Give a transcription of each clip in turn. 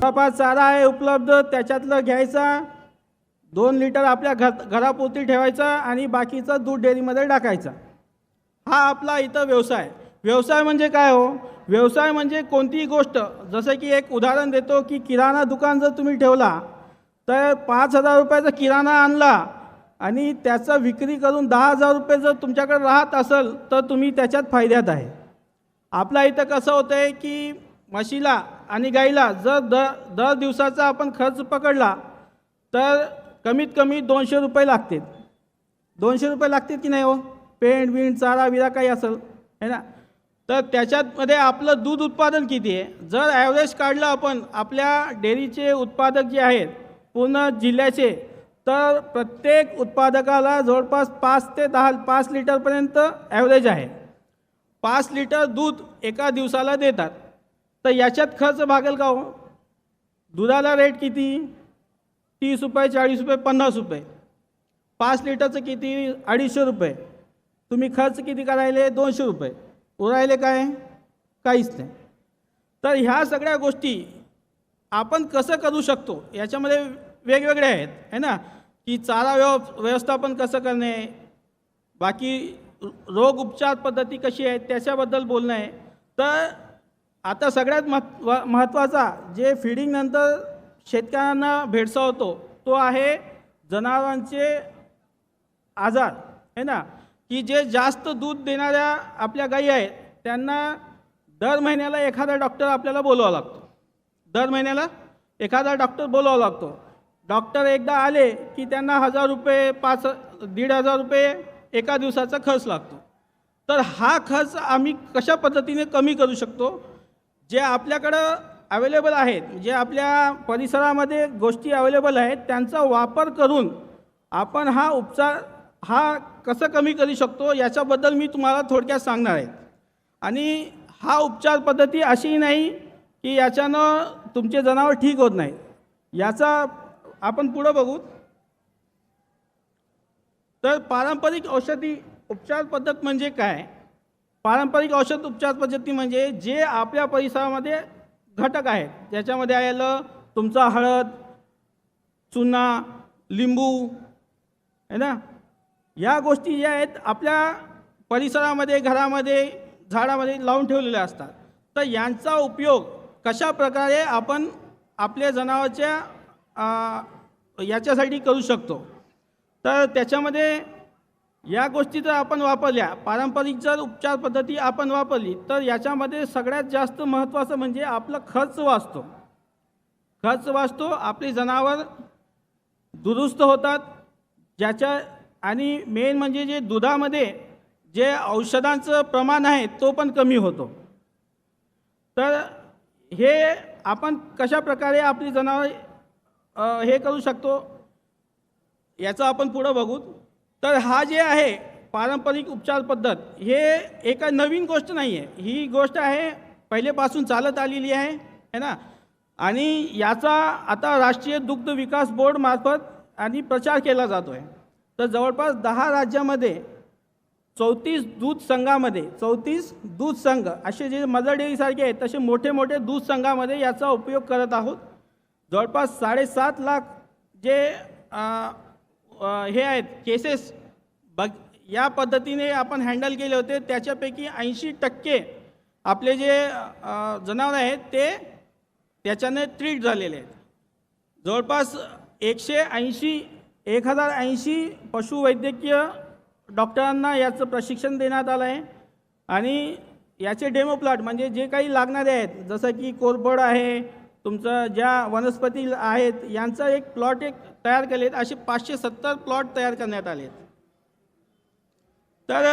थोडाफार चारा आहे उपलब्ध, त्याच्यातलं घ्यायचा, 2 लिटर आपल्या घरापुरती ठेवायचा आणि बाकीचं दूध डेअरीमध्ये टाकायचा. हा आपला इथं व्यवसाय. व्यवसाय म्हणजे काय हो? व्यवसाय म्हणजे कोणतीही गोष्ट, जसं की एक उदाहरण देतो की किराणा दुकान जर तुम्ही ठेवला तर 5,000 रुपयाचा किराणा आणला आणि त्याचा विक्री करून 10,000 रुपये जर तुमच्याकडे राहत असेल तर तुम्ही त्याच्यात फायद्यात आहे. आपल्या इथं कसं होतं आहे की म्हशीला आणि गाईला जर दर दिवसाचा आपण खर्च पकडला तर कमीत कमी 200 रुपये लागतील. 200 रुपये लागतील की नाही हो? पेंट विंट चारा विरा काही असेल है ना. तर त्याच्यामध्ये आपलं दूध उत्पादन किती आहे? जर ॲव्हरेज काढलं आपण आपल्या डेअरीचे उत्पादक जे आहेत पूर्ण जिल्ह्याचे, तर प्रत्येक उत्पादकाला जवळपास 5 लिटरपर्यंत ॲव्हरेज आहे. 5 लिटर दूध एका दिवसाला देतात. तर याच्यात खर्च भागेल का हो? दुधाला रेट किती? 30 रुपये, 40 रुपये, 50 रुपये. 5 लिटरचं किती? 250 रुपये. तुम्ही खर्च किती करायले? 200 रुपये. उरायले काय? काहीच नाही. तर ह्या सगळ्या गोष्टी आपण कसं करू शकतो याच्यामध्ये वेगवेगळे आहेत है ना. की चारा व्यवस्थापन कसं करणे, बाकी रोग उपचार पद्धती कशी आहे त्याच्याबद्दल बोलणं आहे. तर आता सगळ्यात महत्त्वाचा जे फीडिंगनंतर शेतकऱ्यांना भेडसावतो तो आहे जनावरांचे आजार है ना. की जे जास्त दूध देणाऱ्या आपल्या गायी आहेत त्यांना दर महिन्याला एखादा डॉक्टर आपल्याला बोलवावा लागतो. दर महिन्याला एखादा डॉक्टर बोलवावा लागतो. डॉक्टर एकदा आले की त्यांना 1,000 रुपये 1,500 रुपये एका दिवसाचा खर्च लागतो. तर हा खर्च आम्ही कशा पद्धतीने कमी करू शकतो? जे आपल्याकडं अवेलेबल आहेत, जे आपल्या परिसरामध्ये गोष्टी अवेलेबल आहेत त्यांचा वापर करून आपण हा उपचार कसं कमी करू शकतो याच्याबद्दल मी तुम्हाला थोडक्यात सांगणार आहे. आणि हा उपचार पद्धती अशी नाही की याच्यानं तुमचे जनावर ठीक होत नाही. याचा आपण पुढं बघू. तर पारंपरिक औषधी उपचार पद्धत म्हणजे काय? पारंपरिक औषध उपचार पद्धती म्हणजे जे आपल्या परिसरामध्ये घटक आहेत, ज्याच्यामध्ये आलं तुमचा हळद, चुना, लिंबू है ना. या गोष्टी ज्या आहेत आपल्या परिसरामध्ये, घरामध्ये, झाडामध्ये लावून ठेवलेल्या असतात. तर यांचा उपयोग कशा प्रकारे आपण आपल्या जनावरांच्या याच्यासाठी करू शकतो? तर त्याच्यामध्ये या गोष्टी जर आपण वापरल्या, पारंपरिक जर उपचार पद्धती आपण वापरली तर याच्यामध्ये सगळ्यात जास्त महत्त्वाचं म्हणजे आपला खर्च वाचतो. खर्च वाचतो, आपली जनावर दुरुस्त होतात. ज्याच्या आणि मेन म्हणजे जे दुधामध्ये जे औषधांचं प्रमाण आहे तो पण कमी होतो. तर हे आपण कशा प्रकारे आपली जनावर हे करू शकतो याचं आपण पुढं बघू. तर हा जे आहे पारंपरिक उपचार पद्धत हे एका नवीन गोष्ट नाही आहे. ही गोष्ट आहे पहिलेपासून चालत आलेली आहे ना. आणि याचा आता राष्ट्रीय दुग्ध विकास बोर्ड मार्फत आणि प्रचार केला जातो आहे. तर जवळपास 10 राज्यामध्ये 34 दूध संघामध्ये 34 दूध संघ असे जे मदर डेअरीसारखे आहेत तसे मोठे मोठे दूध संघामध्ये याचा उपयोग करत आहोत. जवळपास 7.5 लाख जे हे आहेत केसेस या पद्धतीने आपण हँडल केले होते. त्याच्यापैकी 80% आपले जे जनावर आहेत ते त्याच्याने ट्रीट झालेले आहेत. जवळपास 1080 पशुवैद्यकीय डॉक्टरांना याचं प्रशिक्षण देण्यात आलं आहे. आणि याचे डेमो प्लॉट म्हणजे जे काही लागणारे आहेत जसं की कोरफड आहे, तुमचं ज्या वनस्पती आहेत यांचा एक प्लॉट तयार केले आहेत. असे 570 प्लॉट तयार करण्यात आले आहेत. तर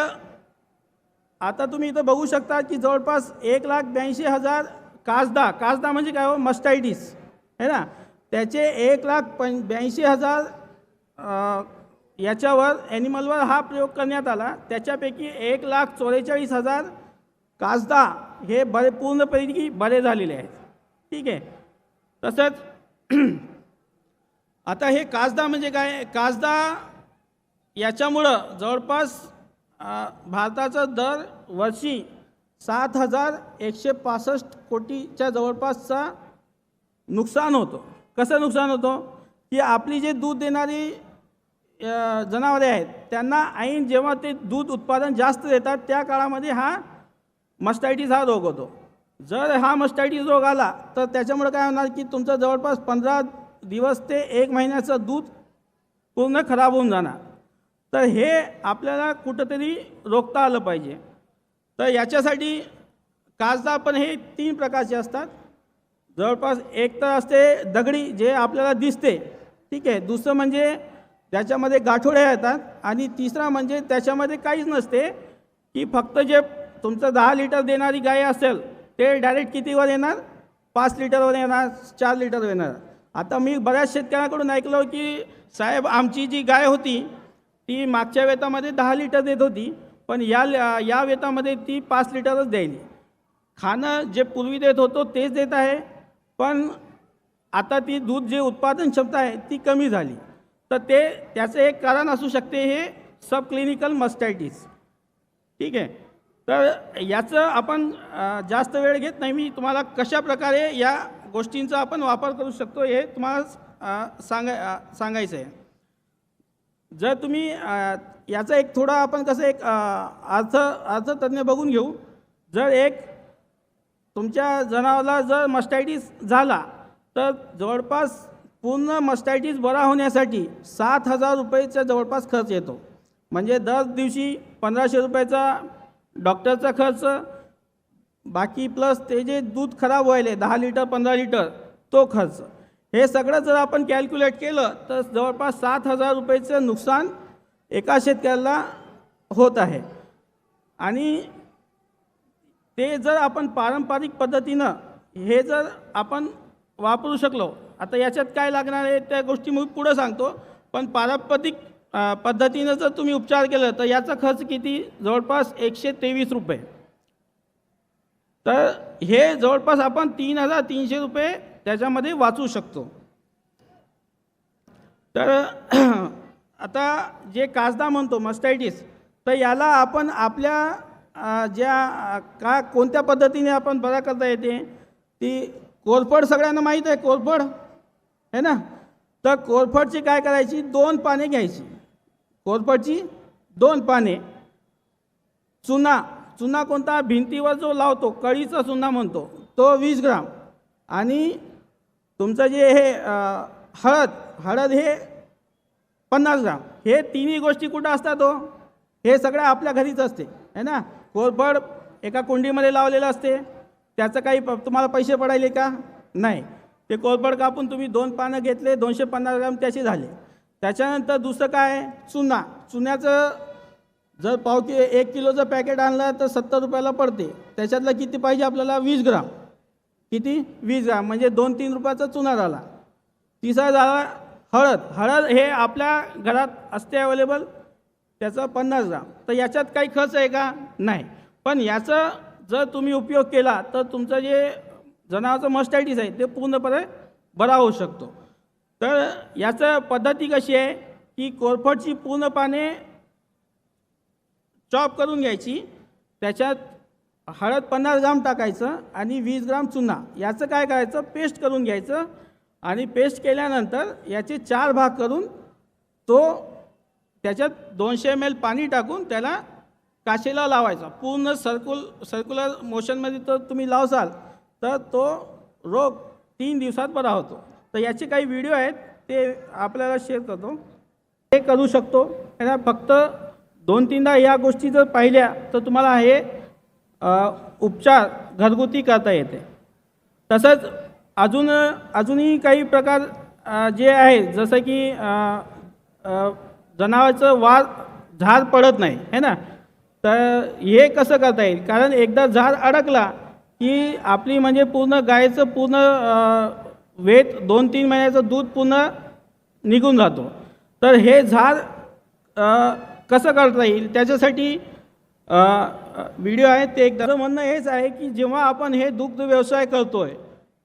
आता तुम्ही इथं बघू शकता की जवळपास 1,82,000 कासदा म्हणजे काय हो? मस्टायटिस है ना. त्याचे 1,82,000 याच्यावर ॲनिमलवर हा प्रयोग करण्यात आला. त्याच्यापैकी 1,44,000 कासदा हे पूर्णपैकी बरे झालेले आहेत. ठीक आहे. तसंच आता हे कासदा म्हणजे काय? कासदा याच्यामुळं जवळपास भारताचा दर वर्षी 7,165 कोटीच्या जवळपासचा नुकसान होतं. कसं नुकसान होतं की आपली जे दूध देणारी जनावरे आहेत त्यांना ऐन जेव्हा ते दूध उत्पादन जास्त देतात त्या काळामध्ये हा मस्टायटिस हा रोग होतो. जर हा मस्टायटिस रोग आला तर त्याच्यामुळे काय होणार की तुमचं जवळपास 15 दिवस ते 1 महिन्याचं दूध पूर्ण खराब होऊन जाणार. तर हे आपल्याला कुठंतरी रोखता आलं पाहिजे. तर याच्यासाठी काजदा पण हे 3 प्रकारचे असतात. जवळपास एक तर असते दगडी जे आपल्याला दिसते, ठीक आहे. दुसरं म्हणजे त्याच्यामध्ये गाठोडे येतात आणि तिसरा म्हणजे त्याच्यामध्ये काहीच नसते की फक्त जे तुमचं 10 लिटर देणारी गाय असेल ते डायरेक्ट कितीवर येणार, 5 लिटरवर येणार, 4 लिटरवर येणार. आता मी बऱ्याच शेतकऱ्यांकडून ऐकलं की साहेब आमची जी गाय होती ती मागच्या वेतामध्ये 10 लिटर देत होती, पण या वेतामध्ये ती 5 लिटरच द्यायली. खाणं जे पूर्वी देत होतो तेच देत आहे, पण आता ती दूध जे उत्पादन क्षमता आहे ती कमी झाली. तर त्याचं एक कारण असू शकते हे सब क्लिनिकल मस्टायटिस, ठीक आहे. तर याचं आपण जास्त वेळ घेत नाही. मी तुम्हाला कशा प्रकारे या गोष्टींचा आपण वापर करू शकतो हे तुम्हाला सांगायचं आहे. जर तुम्ही याचा एक थोडा आपण कसं एक अर्थतज्ञ बघून घेऊ. जर एक तुमच्या जनावराला जर मस्टायटिस झाला तर जवळपास पूर्ण मस्टायटिस बरा होण्यासाठी 7,000 रुपयेचा जवळपास खर्च येतो. म्हणजे दर दिवशी 1,500 रुपयाचा डॉक्टरचा खर्च, बाकी प्लस ते जे दूध खराब व्हायले 10 लिटर 15 लिटर तो खर्च, हे सगळं जर आपण कॅल्क्युलेट केलं तर जवळपास 7,000 रुपयेचं नुकसान एका शेतकऱ्याला होत आहे. आणि ते जर आपण पारंपरिक पद्धतीनं हे जर आपण वापरू शकलो, आता याच्यात काय लागणार आहे त्या गोष्टी मी पुढं सांगतो, पण पारंपरिक पद्धतीनं जर तुम्ही उपचार केलं तर याचा खर्च किती, जवळपास 123 रुपये. तर हे जवळपास आपण 3,300 रुपये त्याच्यामध्ये वाचू शकतो. तर आता जे काजदा म्हणतो मस्टायटिस, तर याला आपण आपल्या कोणत्या पद्धतीने आपण बरा करता येते, ती कोरफड सगळ्यांना माहीत आहे, कोरफड है ना. तर कोरफडची काय करायची, 2 पाने घ्यायची, कोरफडची 2 पाने. चुना कोणता, भिंतीवर जो लावतो कळीचा चुना म्हणतो तो 20 ग्राम. आणि तुमचं जे हे हळद हे 50 ग्राम. हे तिन्ही गोष्टी कुठं असतात हो, हे सगळं आपल्या घरीच असते है ना. कोरफड एका कुंडीमध्ये लावलेलं असते, त्याचं काही तुम्हाला पैसे पडायले का नाही. ते कोरफड कापून तुम्ही 2 पानं घेतले, 250 ग्राम त्याचे झाले. त्याच्यानंतर दुसरं काय, चुन्याचं जर 1 किलोचं पॅकेट आणलं तर 70 रुपयाला पडते. त्याच्यातलं किती पाहिजे आपल्याला, 20 ग्राम. किती, 20 ग्राम, म्हणजे 2-3 रुपयाचा चुना झाला. तिसरा झाला हळद हे आपल्या घरात असते अवेलेबल, त्याचं 50 ग्राम. तर याच्यात काही खर्च आहे का, नाही. पण याचं जर तुम्ही उपयोग केला तर तुमचं जे जनावराचं मस्टायटिस आहे ते पूर्णपणे बरा होऊ शकतो. तर याचं पद्धती कशी आहे की कोरफडची पूर्ण पाने चॉप करून घ्यायची, त्याच्यात हळद 50 ग्राम टाकायचं आणि 20 ग्राम चुना, याचं काय करायचं, पेस्ट करून घ्यायचं. आणि पेस्ट केल्यानंतर याचे 4 भाग करून त्याच्यात 200 ml पाणी टाकून त्याला काचेला लावायचा. पूर्ण सर्क्युलर मोशनमध्ये तर तुम्ही लावसाल तर तो रोग 3 दिवसात बरा होतो. तर याचे काही व्हिडिओ आहेत ते आपल्याला शेअर करतो, ते करू शकतो. त्याला फक्त 2-3दा या गोष्टी जर पाहिल्या तर तुम्हाला हे उपचार घरगुती करता येते. तसंच अजूनही काही प्रकार जे आहे, जसं की जनावराचं झार पडत नाही है ना. तर हे कसं करता येईल, कारण एकदा झार अडकला की आपली म्हणजे पूर्ण गायचं पूर्ण वेत 2-3 महिन्याचं दूध पूर्ण निघून जातो. तर हे झार कसं करता येईल त्याच्यासाठी व्हिडिओ आहे ते एकदा. म्हणणं हेच आहे की जेव्हा आपण हे दुग्ध व्यवसाय करतोय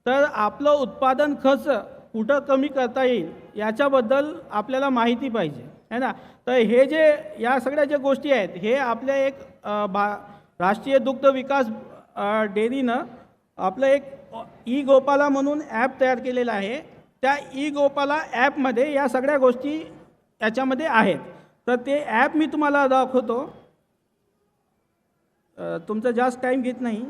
तर आपलं उत्पादन खर्च कुठं कमी करता येईल याच्याबद्दल आपल्याला माहिती पाहिजे है ना. तर हे जे या सगळ्या ज्या गोष्टी आहेत हे आपल्या एक राष्ट्रीय दुग्ध विकास डेअरीनं आपलं एक ई गोपाला म्हणून ॲप तयार केलेलं आहे. त्या ई गोपाला ॲपमध्ये या सगळ्या गोष्टी याच्यामध्ये आहेत. तर ते ॲप मी तुम्हाला दाखवतो. तुमचा जास्त टाईम घेत नाही.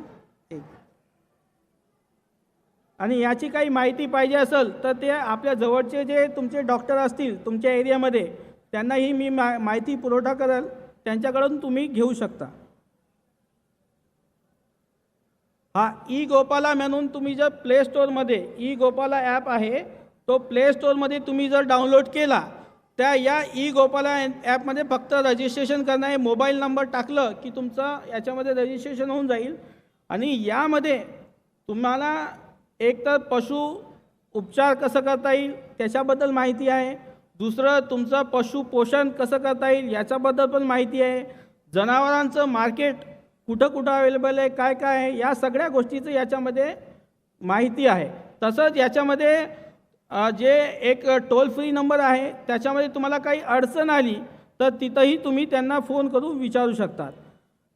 आणि याची काही माहिती पाहिजे असेल तर ते आपल्या जवळचे जे तुमचे डॉक्टर असतील तुमच्या एरियामध्ये त्यांनाही मी माहिती पुरवठा करेल, त्यांच्याकडून तुम्ही घेऊ शकता. हा ई गोपाला म्हणून तुम्ही जर प्ले स्टोअरमध्ये ई गोपाला ॲप आहे तो प्ले स्टोअरमध्ये तुम्ही जर डाउनलोड केला त्या या ई गोपाला ॲपमध्ये फक्त रजिस्ट्रेशन करणं आहे. मोबाईल नंबर टाकलं की तुमचं याच्यामध्ये रजिस्ट्रेशन होऊन जाईल. आणि यामध्ये तुम्हाला एक तर पशु उपचार कसं करता येईल त्याच्याबद्दल माहिती आहे. दुसरं तुमचं पशु पोषण कसं करता येईल याच्याबद्दल पण माहिती आहे. जनावरांचं मार्केट कुठं कुठं अवेलेबल आहे, काय काय आहे, या सगळ्या गोष्टीचं याच्यामध्ये माहिती आहे. तसंच याच्यामध्ये जे एक टोल फ्री नंबर आहे त्याच्यामध्ये तुम्हाला काही अडचण आली तर तिथंही तुम्ही त्यांना फोन करून विचारू शकतात.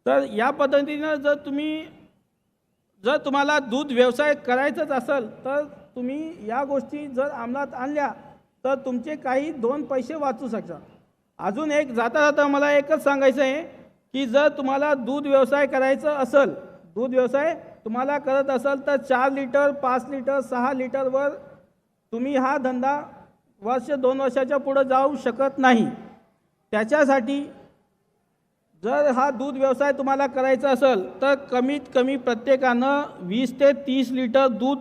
तर या पद्धतीनं जर तुम्हाला दूध व्यवसाय करायचाच असेल तर तुम्ही या गोष्टी जर अंमलात आणल्या तर तुमचे काही 2 पैसे वाचू शकतात. अजून एक जाता जाता मला एकच सांगायचं आहे की जर तुम्हाला दूध व्यवसाय करायचं असेल, दूध व्यवसाय तुम्हाला करत असाल तर 4 लिटर 5 लिटर 6 लिटरवर तुम्ही हा धंदा 1-2 वर्षाच्या पुढे जाऊ शकत नाही. त्याच्यासाठी जर हा दूध व्यवसाय तुम्हाला करायचा असेल तर कमीत कमी प्रत्येकानं 20 ते 30 लिटर दूध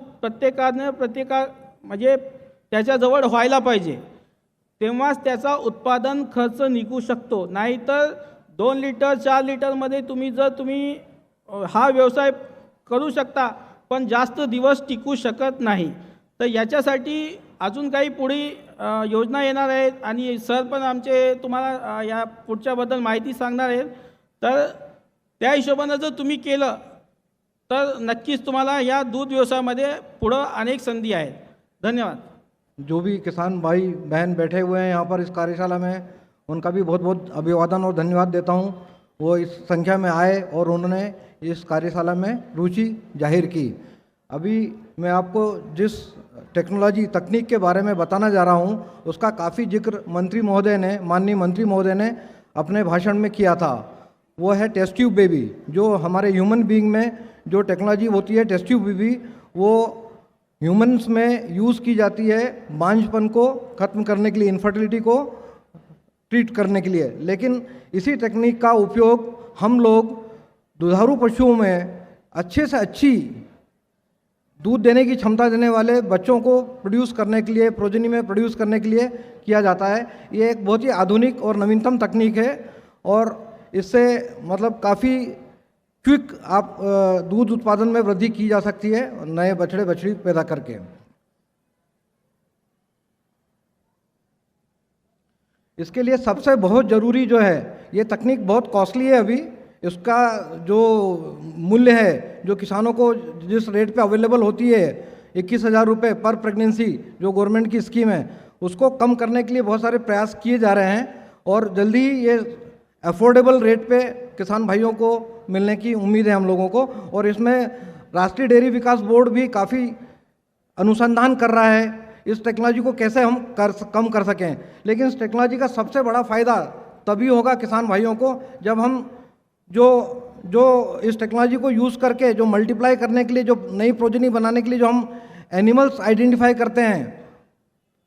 म्हणजे त्याच्याजवळ व्हायला पाहिजे. तेव्हाच त्याचा उत्पादन खर्च निघू शकतो. नाहीतर 2 लिटर 4 लिटरमध्ये तुम्ही हा व्यवसाय करू शकता पण जास्त दिवस टिकू शकत नाही. तर याच्यासाठी अजून काही पुढे योजना येणार आहेत आणि सर पण आमचे तुम्हाला या पुढच्याबद्दल माहिती सांगणार आहेत. तर त्या हिशोबानं जर तुम्ही केलं तर नक्कीच तुम्हाला या दूध व्यवसायामध्ये पुढं अनेक संधी आहेत. धन्यवाद. जो भी किसान भाई बहन बैठे हुए हैं यहाँ पर इस कार्यशाला में, उनका भी बहुत बहुत अभिवादन और धन्यवाद देता हूँ. वो इस संख्या में आए और उन्होंने इस कार्यशाला में रुचि जाहिर की. अभी मैं आपको जिस टेक्नोलॉजी तकनीक के बारे में बताना जा रहा हूँ उसका काफ़ी जिक्र माननीय मंत्री महोदय ने अपने भाषण में किया था. वो है टेस्ट ट्यूब बेबी. जो हमारे ह्यूमन बीइंग में जो टेक्नोलॉजी होती है टेस्ट ट्यूब बेबी, वो ह्यूमन्स में यूज़ की जाती है बांझपन को ख़त्म करने के लिए, इनफर्टिलिटी को ट्रीट करने के लिए. लेकिन इसी टेक्निक का उपयोग हम लोग दुधारू पशुओं में अच्छे से अच्छी दूध देने की क्षमता देने वाले बच्चों को प्रोड्यूस करने के लिए, प्रोजेनी में प्रोड्यूस करने के लिए किया जाता है. ये एक बहुत ही आधुनिक और नवीनतम तकनीक है और इससे मतलब काफ़ी क्विक आप दूध उत्पादन में वृद्धि की जा सकती है नए बछड़े बछड़ी पैदा करके. इसके लिए सबसे बहुत ज़रूरी जो है, ये तकनीक बहुत कॉस्टली है. अभी इसका जो मूल्य है, जो किसानों को जिस रेट पे अवेलेबल होती है 21,000 रुपये पर प्रेगनेंसी, जो गवर्नमेंट की स्कीम है, उसको कम करने के लिए बहुत सारे प्रयास किए जा रहे हैं और जल्दी ही ये अफोर्डेबल रेट पे किसान भाइयों को मिलने की उम्मीद है हम लोगों को. और इसमें राष्ट्रीय डेयरी विकास बोर्ड भी काफ़ी अनुसंधान कर रहा है इस टेक्नोलॉजी को कैसे हम कम कर सकें. लेकिन इस टेक्नोलॉजी का सबसे बड़ा फ़ायदा तभी होगा किसान भाइयों को जब हम जो इस टेक्नोलॉजी को यूज़ करके जो मल्टीप्लाई करने के लिए, जो नई प्रोजेनी बनाने के लिए जो हम एनिमल्स आइडेंटिफाई करते हैं,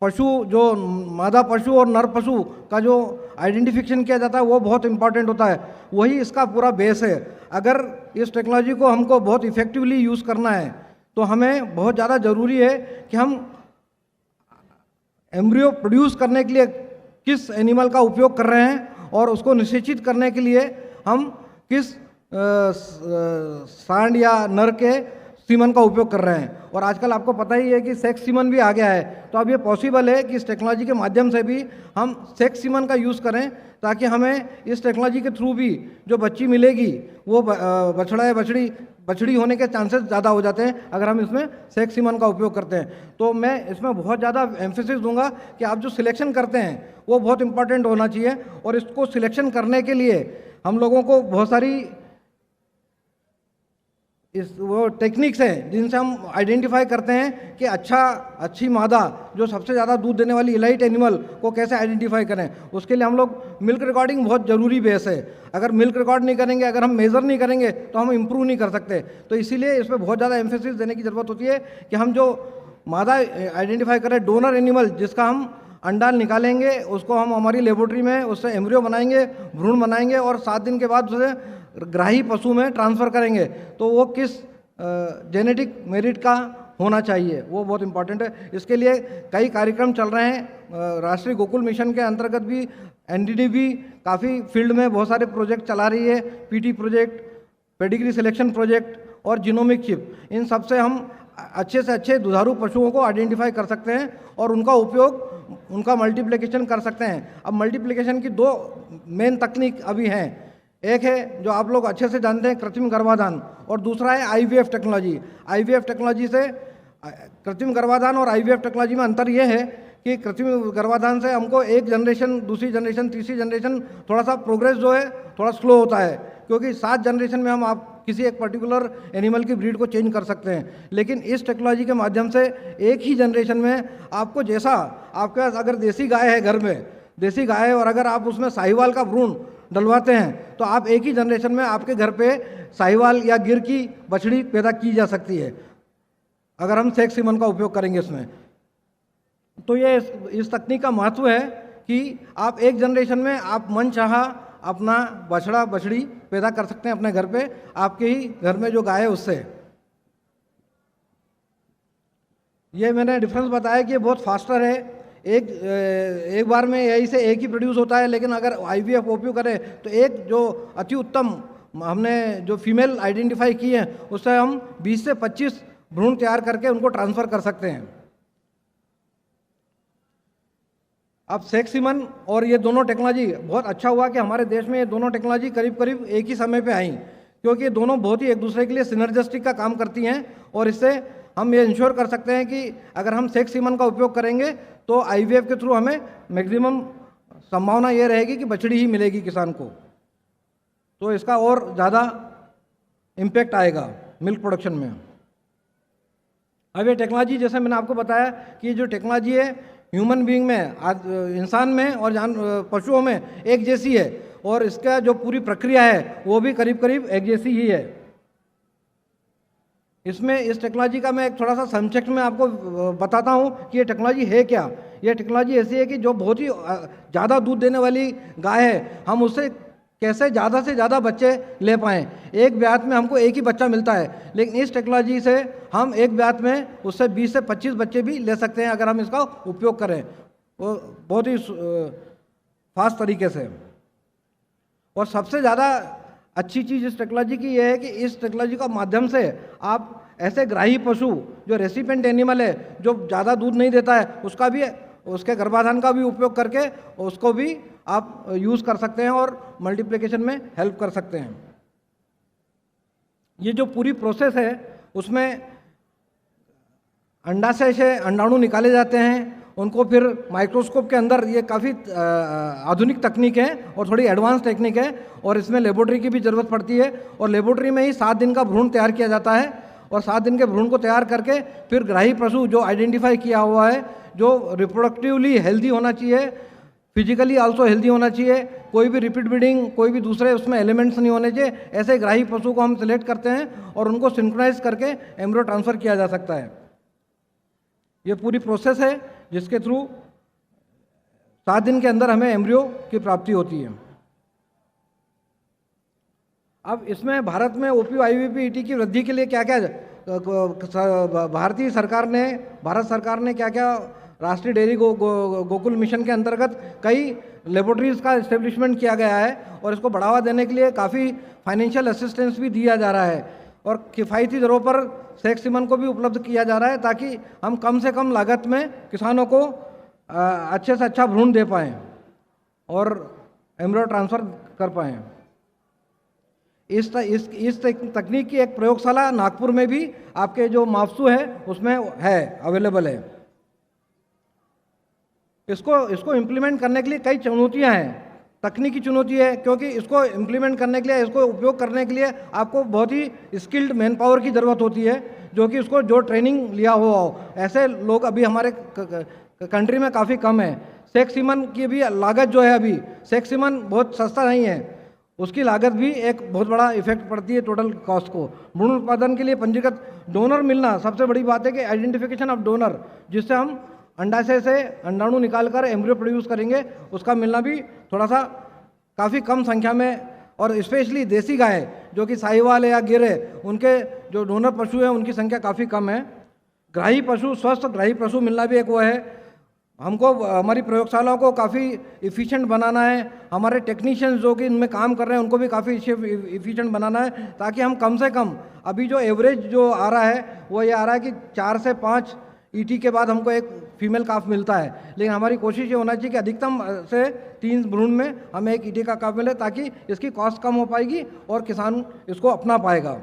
पशु जो मादा पशु और नर पशु का जो आइडेंटिफिकेशन किया जाता है वो बहुत इंपॉर्टेंट होता है. वही इसका पूरा बेस है. अगर इस टेक्नोलॉजी को हमको बहुत इफ़ेक्टिवली यूज़ करना है तो हमें बहुत ज़्यादा ज़रूरी है कि हम एम्ब्रियो प्रोड्यूस करने के लिए किस एनिमल का उपयोग कर रहे हैं और उसको निश्चित करने के लिए हम किस सांड या नर के सीमन का उपयोग कर रहे हैं. और आजकल आपको पता ही है कि सेक्स सीमन भी आ गया है. तो अब ये पॉसिबल है कि इस टेक्नोलॉजी के माध्यम से भी हम सेक्स सीमन का यूज़ करें ताकि हमें इस टेक्नोलॉजी के थ्रू भी जो बच्ची मिलेगी वो बछड़ा या बछड़ी होने के चांसेस ज़्यादा हो जाते हैं अगर हम इसमें सेक्स सीमन का उपयोग करते हैं. तो मैं इसमें बहुत ज़्यादा एम्फेसिस दूंगा कि आप जो सिलेक्शन करते हैं वो बहुत इंपॉर्टेंट होना चाहिए. और इसको सिलेक्शन करने के लिए हम लोगों को बहुत सारी इस वो टेक्निक्स हैं जिनसे हम आइडेंटिफाई करते हैं कि अच्छी मादा जो सबसे ज़्यादा दूध देने वाली इलाइट एनिमल को कैसे आइडेंटिफाई करें। उसके लिए हम लोग मिल्क रिकॉर्डिंग बहुत ज़रूरी बेस है। अगर मिल्क रिकॉर्ड नहीं करेंगे, अगर हम मेज़र नहीं करेंगे तो हम इम्प्रूव नहीं कर सकते। तो इसीलिए इस पर बहुत ज़्यादा एम्फेसिस देने की ज़रूरत होती है कि हम जो मादा आइडेंटिफाई करें, डोनर एनिमल जिसका हम अंडा निकालेंगे, उसको हम हमारी लेबोरेटरी में उससे एम्ब्रियो बनाएंगे, भ्रूण बनाएंगे और 7 दिन के बाद उसे ग्राही पशु में ट्रांसफ़र करेंगे। तो वो किस जेनेटिक मेरिट का होना चाहिए, वो बहुत इंपॉर्टेंट है। इसके लिए कई कार्यक्रम चल रहे हैं। राष्ट्रीय गोकुल मिशन के अंतर्गत भी एनडीडी भी काफ़ी फील्ड में बहुत सारे प्रोजेक्ट चला रही है। PT project, pedigree selection project और जीनोमिक चिप, इन सब से हम अच्छे से अच्छे दुधारू पशुओं को आइडेंटिफाई कर सकते हैं और उनका उपयोग, उनका मल्टीप्लिकेशन कर सकते हैं। अब मल्टीप्लिकेशन की 2 मेन तकनीक अभी हैं। एक है जो आप लोग अच्छे से जानते हैं, कृत्रिम गर्भाधान, और दूसरा है आईवीएफ टेक्नोलॉजी। आईवीएफ टेक्नोलॉजी से, कृत्रिम गर्भाधान और आईवीएफ टेक्नोलॉजी में अंतर यह है कि कृत्रिम गर्भाधान से हमको एक जनरेशन, दूसरी जनरेशन, तीसरी जनरेशन थोड़ा सा प्रोग्रेस जो है थोड़ा स्लो होता है, क्योंकि 7 जनरेशन में हम आप किसी एक पर्टिकुलर एनिमल की ब्रीड को चेंज कर सकते हैं। लेकिन इस टेक्नोलॉजी के माध्यम से एक ही जनरेशन में आपको, जैसा आपके पास अगर देसी गाय है घर में, देसी गाय है, और अगर आप उसमें साहिवाल का भ्रूण डलवाते हैं तो आप एक ही जनरेशन में आपके घर पे साहिवाल या गिर की बछड़ी पैदा की जा सकती है, अगर हम सेक्स सीमन का उपयोग करेंगे इसमें। तो ये इस तकनीक का महत्व है कि आप एक जनरेशन में आप मनचाहा अपना बछड़ा बछड़ी पैदा कर सकते हैं अपने घर पे, आपके ही घर में जो गाय है उससे। ये मैंने डिफरेंस बताया कि ये बहुत फास्टर है। एक बार में यही से एक ही प्रोड्यूस होता है, लेकिन अगर आईवीएफ ओपीयू करें तो एक जो अति उत्तम हमने जो फीमेल आइडेंटिफाई की है उससे हम 20 से 25 भ्रूण तैयार करके उनको ट्रांसफ़र कर सकते हैं। अब सेक्स सीमन और ये दोनों टेक्नोलॉजी, बहुत अच्छा हुआ कि हमारे देश में ये दोनों टेक्नोलॉजी करीब करीब एक ही समय पे आई, क्योंकि ये दोनों बहुत ही एक दूसरे के लिए सिनर्जिस्टिक का काम करती हैं। और इससे हम ये इंश्योर कर सकते हैं कि अगर हम सेक्स सीमन का उपयोग करेंगे तो आईवीएफ के थ्रू हमें मैक्सिमम संभावना ये रहेगी कि बछड़ी ही मिलेगी किसान को, तो इसका और ज़्यादा इम्पैक्ट आएगा मिल्क प्रोडक्शन में। अब ये टेक्नोलॉजी, जैसे मैंने आपको बताया कि जो टेक्नोलॉजी है ह्यूमन बीइंग में, इंसान में और पशुओं में एक जैसी है, और इसका जो पूरी प्रक्रिया है वो भी करीब करीब एक जैसी ही है। इसमें इस टेक्नोलॉजी का मैं एक थोड़ा सा संक्षिप्त में आपको बताता हूँ कि ये टेक्नोलॉजी है क्या। ये टेक्नोलॉजी ऐसी है कि जो बहुत ही ज़्यादा दूध देने वाली गाय है, हम उससे कैसे ज़्यादा से ज़्यादा बच्चे ले पाएँ। एक ब्यात में हमको एक ही बच्चा मिलता है, लेकिन इस टेक्नोलॉजी से हम एक ब्यात में उससे 20 से 25 बच्चे भी ले सकते हैं अगर हम इसका उपयोग करें, वो बहुत ही फास्ट तरीके से। और सबसे ज़्यादा अच्छी चीज़ इस टेक्नोलॉजी की ये है कि इस टेक्नोलॉजी का माध्यम से आप ऐसे ग्राही पशु जो रेसिपेंट एनिमल है, जो ज़्यादा दूध नहीं देता है, उसका भी, उसके गर्भाधान का भी उपयोग करके उसको भी आप यूज़ कर सकते हैं और मल्टीप्लिकेशन में हेल्प कर सकते हैं। ये जो पूरी प्रोसेस है उसमें अंडाशय से अंडाणु निकाले जाते हैं, उनको फिर माइक्रोस्कोप के अंदर, ये काफ़ी आधुनिक तकनीक है और थोड़ी एडवांस टेक्निक है, और इसमें लेबोरेटरी की भी ज़रूरत पड़ती है। और लेबोरेटरी में ही 7 दिन का भ्रूण तैयार किया जाता है, और 7 दिन के भ्रूण को तैयार करके फिर ग्राही पशु जो आइडेंटिफाई किया हुआ है, जो रिप्रोडक्टिवली हेल्दी होना चाहिए, फिजिकली आल्सो हेल्दी होना चाहिए, कोई भी रिपीट ब्रीडिंग, कोई भी दूसरे उसमें एलिमेंट्स नहीं होने चाहिए, ऐसे ग्राही पशु को हम सिलेक्ट करते हैं और उनको सिंक्रोनाइज करके एम्ब्रियो ट्रांसफ़र किया जा सकता है। ये पूरी प्रोसेस है जिसके थ्रू 7 दिन के अंदर हमें एम्ब्रियो की प्राप्ति होती है। अब इसमें भारत में ओपीयू आईवीपी ईटी की वृद्धि के लिए क्या क्या भारत सरकार ने क्या क्या राष्ट्रीय डेयरी गोकुल मिशन के अंतर्गत कई लेबोरेटरीज़ का इस्टेब्लिशमेंट किया गया है, और इसको बढ़ावा देने के लिए काफ़ी फाइनेंशियल असिस्टेंस भी दिया जा रहा है, और किफ़ायती दरों पर सेक्स सीमन को भी उपलब्ध किया जा रहा है, ताकि हम कम से कम लागत में किसानों को अच्छे से अच्छा भ्रूण दे पाएँ और एम्ब्रियो ट्रांसफ़र कर पाएँ। इस तकनीक की एक प्रयोगशाला नागपुर में भी आपके जो माफसू है उसमें है, अवेलेबल है। इसको इम्प्लीमेंट करने के लिए कई चुनौतियां हैं, तकनीकी चुनौती है, क्योंकि इसको इम्प्लीमेंट करने के लिए, इसको उपयोग करने के लिए आपको बहुत ही स्किल्ड मैन पावर की ज़रूरत होती है, जो कि उसको जो ट्रेनिंग लिया हुआ हो। ऐसे लोग अभी हमारे कंट्री में काफ़ी कम है। सेक्स सीमन की भी लागत जो है, अभी सेक्स सीमन बहुत सस्ता नहीं है, उसकी लागत भी एक बहुत बड़ा इफेक्ट पड़ती है टोटल कॉस्ट को। भ्रूण उत्पादन के लिए पंजीकृत डोनर मिलना सबसे बड़ी बात है कि आइडेंटिफिकेशन ऑफ डोनर, जिससे हम अंडाशय से अंडाणु निकालकर एम्ब्रियो प्रोड्यूस करेंगे, उसका मिलना भी थोड़ा सा काफ़ी कम संख्या में, और स्पेशली देसी गाय जो कि साहिवाल है या गिर है, उनके जो डोनर पशु हैं उनकी संख्या काफ़ी कम है। ग्राही पशु, स्वस्थ ग्राही पशु मिलना भी एक वो है। हमको हमारी प्रयोगशालाओं को काफ़ी इफ़िशिएंट बनाना है, हमारे टेक्नीशियंस जो कि इनमें काम कर रहे हैं उनको भी काफ़ी इफ़िशिएंट बनाना है, ताकि हम कम से कम, अभी जो एवरेज जो आ रहा है वो ये आ रहा है कि 4 से 5 ईटी के बाद हमको एक फीमेल काफ मिलता है, लेकिन हमारी कोशिश ये होना चाहिए कि अधिकतम से 3 भ्रूण में हमें एक ईटी का काफ मिले, ताकि इसकी कॉस्ट कम हो पाएगी और किसान इसको अपना पाएगा।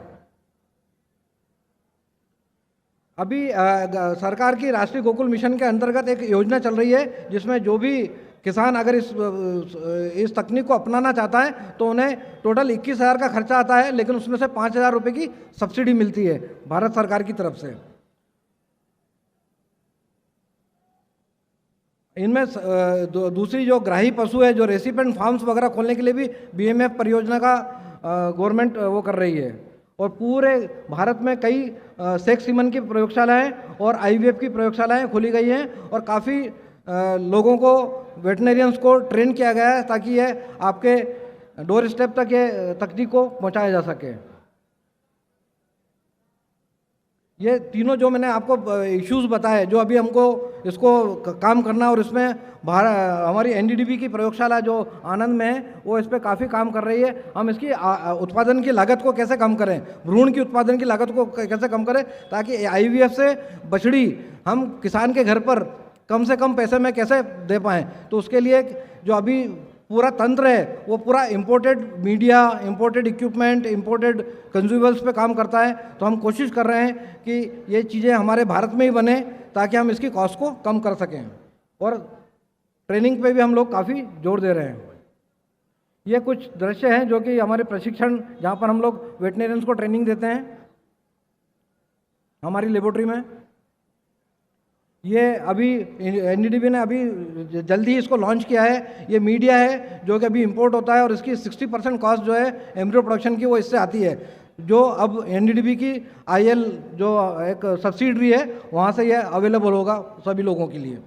अभी सरकार की राष्ट्रीय गोकुल मिशन के अंतर्गत एक योजना चल रही है, जिसमें जो भी किसान अगर इस तकनीक को अपनाना चाहता है तो उन्हें टोटल 21,000 का खर्चा आता है, लेकिन उसमें से 5,000 रुपये की सब्सिडी मिलती है भारत सरकार की तरफ से। इनमें दूसरी जो ग्राही पशु है, जो रेसिपेंट फार्म्स वगैरह खोलने के लिए भी बीएमएफ परियोजना का गवर्नमेंट वो कर रही है, और पूरे भारत में कई सेक्स सीमन की प्रयोगशालाएं और आईवीएफ की प्रयोगशालाएं खोली गई हैं, और काफ़ी लोगों को, वेटनरियंस को ट्रेन किया गया है, ताकि ये आपके डोर स्टेप तक ये तकनीक को पहुंचाया जा सके। ये तीनों जो मैंने आपको इश्यूज बताए, जो अभी हमको इसको काम करना, और इसमें हमारी एनडीडीबी की प्रयोगशाला जो आनंद में है वो इस पर काफ़ी काम कर रही है। हम इसकी उत्पादन की लागत को कैसे कम करें, भ्रूण की उत्पादन की लागत को कैसे कम करें, ताकि आईवीएफ से बछड़ी हम किसान के घर पर कम से कम पैसे में कैसे दे पाएँ। तो उसके लिए जो अभी पूरा तंत्र है वो पूरा imported media, imported equipment, imported consumables पे काम करता है। तो हम कोशिश कर रहे हैं कि ये चीज़ें हमारे भारत में ही बने, ताकि हम इसकी कॉस्ट को कम कर सकें, और ट्रेनिंग पे भी हम लोग काफ़ी जोर दे रहे हैं। ये कुछ दृश्य हैं जो कि हमारे प्रशिक्षण, जहाँ पर हम लोग वेटनेरियंस को ट्रेनिंग देते हैं हमारी लेबोरेटरी में। ये अभी एनडीडीबी ने अभी जल्दी ही इसको लॉन्च किया है। ये मीडिया है जो कि अभी इंपोर्ट होता है, और इसकी 60% कॉस्ट जो है एम्ब्रियो प्रोडक्शन की वो इससे आती है, जो अब एनडीडीबी की आईएल जो एक सब्सिडरी है वहाँ से ये अवेलेबल होगा सभी लोगों के लिए।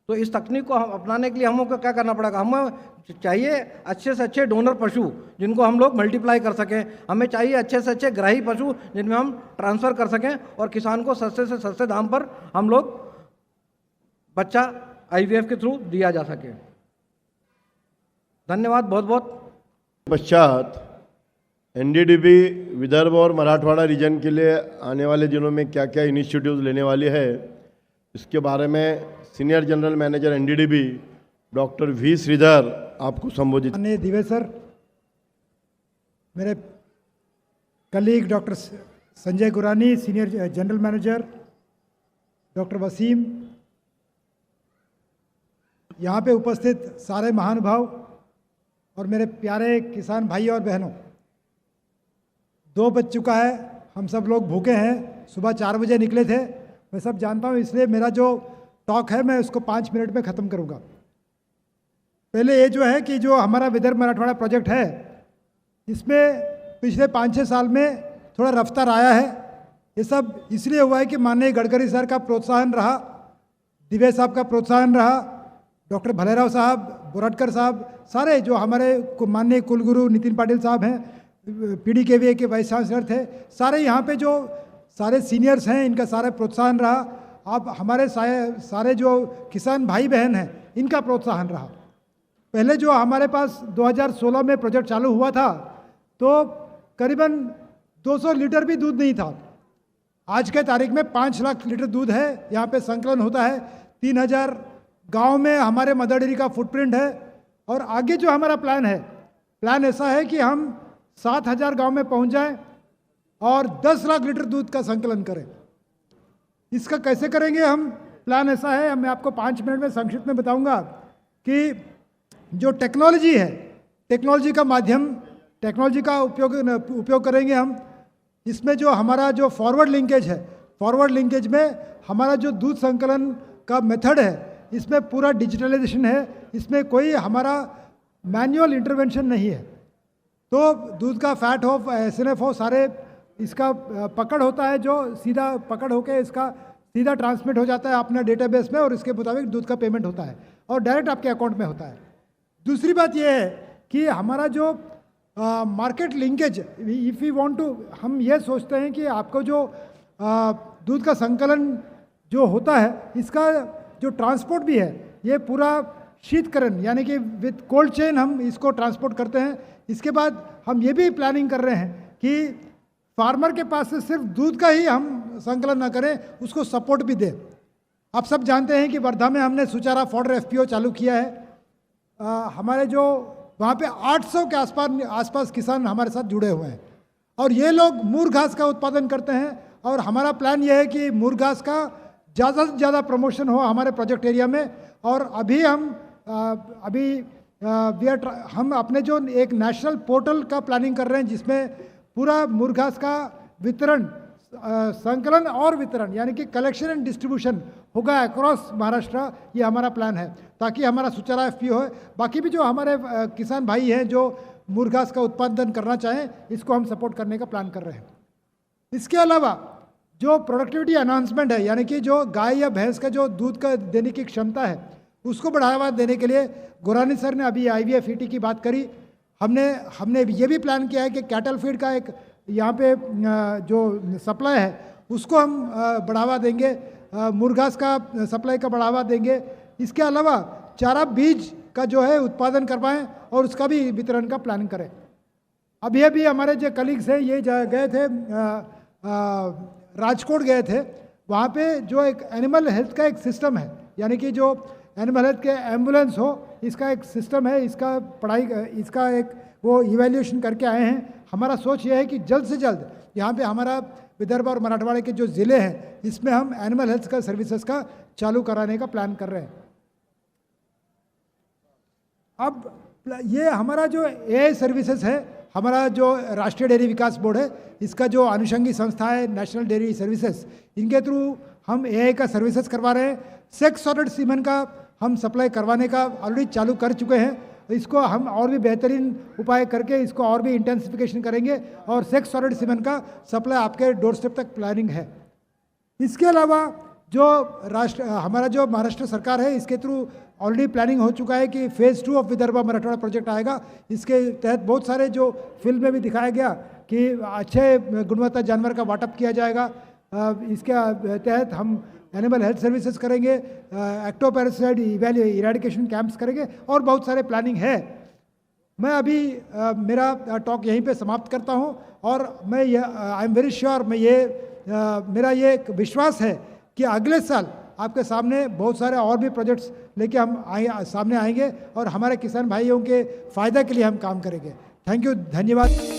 तो इस तकनीक को हम अपनाने के लिए हमको क्या करना पड़ेगा, हमें चाहिए अच्छे से अच्छे डोनर पशु जिनको हम लोग मल्टीप्लाई कर सकें, हमें चाहिए अच्छे से अच्छे ग्राही पशु जिनमें हम ट्रांसफ़र कर सकें, और किसान को सस्ते से सस्ते दाम पर हम लोग बच्चा आईवीएफ के थ्रू दिया जा सके। धन्यवाद बहुत बहुत। पश्चात एनडीडीबी विदर्भ और मराठवाड़ा रीजन के लिए आने वाले दिनों में क्या क्या इनिशिएटिव्स लेने वाली है, इसके बारे में senior general manager NDDB doctor V Sridhar आपको संबोधित। माननीय दिवेश सर, मेरे colleague doctor Sanjay Gurani, senior general manager, doctor Waseem, यहाँ पे उपस्थित सारे महानुभाव और मेरे प्यारे किसान भाई और बहनों, 2 बज चुका है, हम सब लोग भूखे हैं, सुबह 4 बजे निकले थे। मैं सब जानता हूँ, इसलिए मेरा जो टॉक है मैं उसको 5 मिनट में ख़त्म करूँगा। पहले ये जो है कि जो हमारा विदर्भ मराठवाड़ा प्रोजेक्ट है, इसमें पिछले 5-6 साल में थोड़ा रफ्तार आया है। ये सब इसलिए हुआ है कि माननीय गडकरी सर का प्रोत्साहन रहा, दिवेश साहब का प्रोत्साहन रहा, डॉक्टर भलेराव साहब, बोरटकर साहब, सारे जो हमारे माननीय कुलगुरु नितिन पाटिल साहब हैं, PDKVA के वाइस चांसलर थे, सारे यहाँ पे जो सारे सीनियर्स हैं, इनका सारा प्रोत्साहन रहा। अब हमारे सारे जो किसान भाई बहन हैं, इनका प्रोत्साहन रहा। पहले जो हमारे पास 2016 में प्रोजेक्ट चालू हुआ था, तो करीबन 200 लीटर भी दूध नहीं था। आज के तारीख में 5 लाख लीटर दूध है, यहाँ पे संकलन होता है। 3000 गांव में हमारे मदर डेयरी का फुटप्रिंट है, और आगे जो हमारा प्लान है, प्लान ऐसा है कि हम 7000 गांव में पहुँच जाएं और 10 लाख लीटर दूध का संकलन करें। इसका कैसे करेंगे हम, प्लान ऐसा है, मैं आपको 5 मिनट में संक्षिप्त में बताऊंगा कि जो टेक्नोलॉजी है, टेक्नोलॉजी का माध्यम, टेक्नोलॉजी का उपयोग करेंगे हम। इसमें जो हमारा जो फॉरवर्ड लिंकेज है, फॉरवर्ड लिंकेज में हमारा जो दूध संकलन का मेथड है, इसमें पूरा डिजिटलाइजेशन है, इसमें कोई हमारा मैनुअल इंटरवेंशन नहीं है। तो दूध का फैट हो, SNF हो, सारे इसका पकड़ होता है, जो सीधा पकड़ होके इसका सीधा ट्रांसमिट हो जाता है अपने डेटाबेस में और इसके मुताबिक दूध का पेमेंट होता है और डायरेक्ट आपके अकाउंट में होता है। दूसरी बात यह है कि हमारा जो market linkage, if you want to, हम ये सोचते हैं कि आपको जो दूध का संकलन जो होता है, इसका जो ट्रांसपोर्ट भी है, ये पूरा शीतकरण यानी कि विद कोल्ड चेन हम इसको ट्रांसपोर्ट करते हैं। इसके बाद हम ये भी प्लानिंग कर रहे हैं कि फार्मर के पास से सिर्फ दूध का ही हम संकलन ना करें, उसको सपोर्ट भी दें। आप सब जानते हैं कि वर्धा में हमने सुचारा फॉडर FPO चालू किया है। हमारे जो वहाँ पे 800 के आसपास किसान हमारे साथ जुड़े हुए हैं और ये लोग मूर घास का उत्पादन करते हैं और हमारा प्लान ये है कि मूर घास का ज़्यादा से ज़्यादा प्रमोशन हो हमारे प्रोजेक्ट एरिया में। और अभी हम अपने जो एक नेशनल पोर्टल का प्लानिंग कर रहे हैं, जिसमें पूरा मूर घास का वितरण, संकलन और वितरण यानी कि कलेक्शन एंड डिस्ट्रीब्यूशन होगा अक्रॉस महाराष्ट्र। ये हमारा प्लान है ताकि हमारा सुचारा FPO हो। बाकी भी जो हमारे किसान भाई हैं जो मूर घास का उत्पादन करना चाहें, इसको हम सपोर्ट करने का प्लान कर रहे हैं। इसके अलावा जो प्रोडक्टिविटी अनाउंसमेंट है, यानी कि जो गाय या भैंस का जो दूध का देने की क्षमता है, उसको बढ़ावा देने के लिए गोरानी सर ने अभी IVF-ET की बात करी। हमने ये भी प्लान किया है कि कैटल फीड का एक यहाँ पे जो सप्लाई है उसको हम बढ़ावा देंगे, मुर्गास का सप्लाई का बढ़ावा देंगे। इसके अलावा चारा बीज का जो है उत्पादन करवाएं और उसका भी वितरण का प्लानिंग करें। अभी हमारे जो कलीग्स हैं ये गए थे, राजकोट गए थे। वहाँ पे जो एक एनिमल हेल्थ का एक सिस्टम है, यानी कि जो एनिमल हेल्थ के एम्बुलेंस हो, इसका एक सिस्टम है, इसका पढ़ाई, इसका एक वो इवैल्यूएशन करके आए हैं। हमारा सोच ये है कि जल्द से जल्द यहाँ पे हमारा विदर्भ और मराठवाड़ा के जो ज़िले हैं, इसमें हम एनिमल हेल्थ का सर्विसेज का चालू कराने का प्लान कर रहे हैं। अब ये हमारा जो AI सर्विसेज है, हमारा जो राष्ट्रीय डेयरी विकास बोर्ड है, इसका जो अनुषंगी संस्था है नेशनल डेयरी सर्विसेज, इनके थ्रू हम AI का सर्विसेज करवा रहे हैं। सेक्स सॉलिड सीमेन का हम सप्लाई करवाने का ऑलरेडी चालू कर चुके हैं। इसको हम और भी बेहतरीन उपाय करके इसको और भी इंटेंसिफिकेशन करेंगे और सेक्स सॉलिड सीमेन का सप्लाई आपके डोर स्टेप तक प्लानिंग है। इसके अलावा जो हमारा जो महाराष्ट्र सरकार है, इसके थ्रू ऑलरेडी प्लानिंग हो चुका है कि phase 2 of Vidarbha Marathwada project आएगा। इसके तहत बहुत सारे जो फिल्म में भी दिखाया गया कि अच्छे गुणवत्ता जानवर का वाटअप किया जाएगा। इसके तहत हम एनिमल हेल्थ सर्विसेज करेंगे, एक्टोपैरासाइट इरेडिकेशन कैंप्स करेंगे और बहुत सारे प्लानिंग है। मैं अभी मेरा टॉक यहीं पे समाप्त करता हूं और मैं आई एम वेरी श्योर, मेरा ये एक विश्वास है कि अगले साल आपके सामने बहुत सारे और भी प्रोजेक्ट्स लेके हम सामने आएंगे और हमारे किसान भाइयों के फ़ायदे के लिए हम काम करेंगे। थैंक यू, धन्यवाद।